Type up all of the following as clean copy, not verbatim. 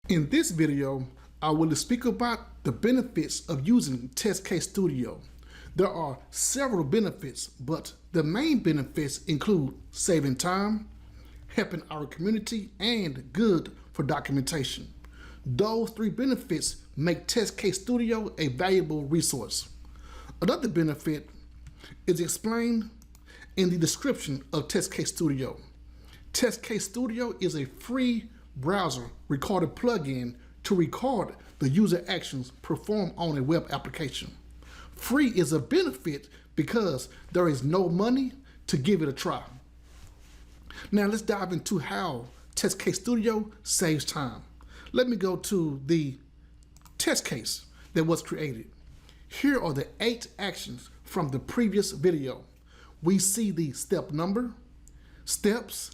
In this video, I will speak about the benefits of using TestCase Studio. There are several benefits, but the main benefits include saving time, helping our community, and good for documentation. Those three benefits make TestCase Studio a valuable resource. Another benefit is explained in the description of TestCase Studio. TestCase Studio is a free browser recorder plugin to record the user actions performed on a web application. Free is a benefit because there is no money to give it a try. Now let's dive into how TestCase Studio saves time. Let me go to the test case that was created. Here are the 8 actions from the previous video. We see the step number, steps,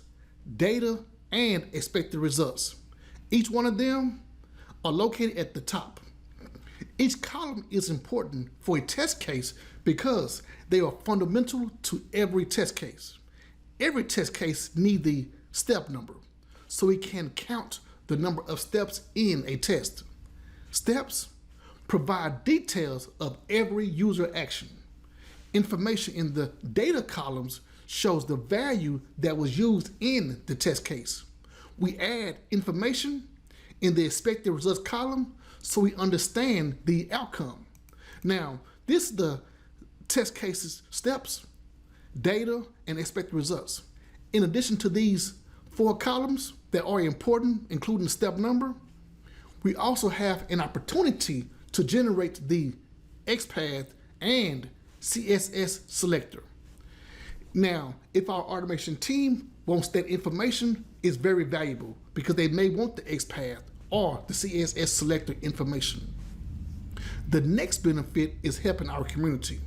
data, and expected results. Each one of them are located at the top. Each column is important for a test case because they are fundamental to every test case. Every test case needs the step number so we can count the number of steps in a test. Steps provide details of every user action. Information in the data columns shows the value that was used in the test case. We add information in the expected results column so we understand the outcome. Now, this is the test case's steps, data, and expected results. In addition to these 4 columns that are important, including step number, we also have an opportunity to generate the XPath and CSS selector. Now, if our automation team wants that information, it's very valuable because they may want the XPath or the CSS selector information. The next benefit is helping our community.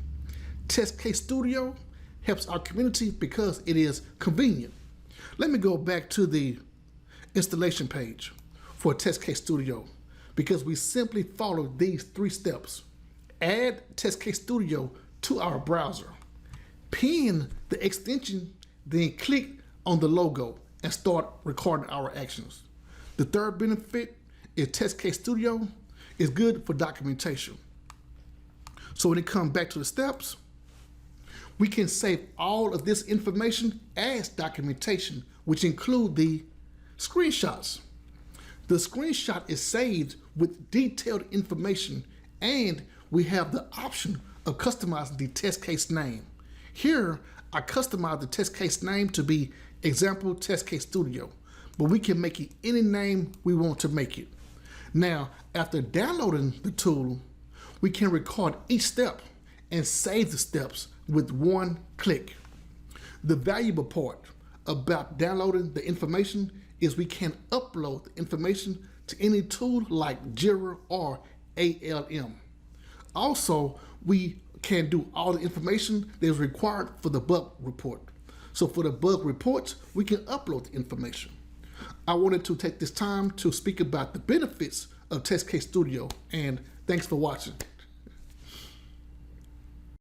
TestCase Studio helps our community because it is convenient. Let me go back to the installation page for TestCase Studio because we simply follow these 3 steps. Add TestCase Studio to our browser. Pin the extension, then click on the logo and start recording our actions. The third benefit is TestCase Studio is good for documentation. So when it comes back to the steps, we can save all of this information as documentation, which include the screenshots. The screenshot is saved with detailed information, and we have the option of customizing the test case name. Here, I customize the test case name to be example test case studio, but we can make it any name we want to make it. Now, after downloading the tool, we can record each step and save the steps with 1 click. The valuable part about downloading the information is we can upload the information to any tool like Jira or ALM. Also, we can do all the information that is required for the bug report. So for the bug reports, we can upload the information. I wanted to take this time to speak about the benefits of TestCase Studio, and thanks for watching.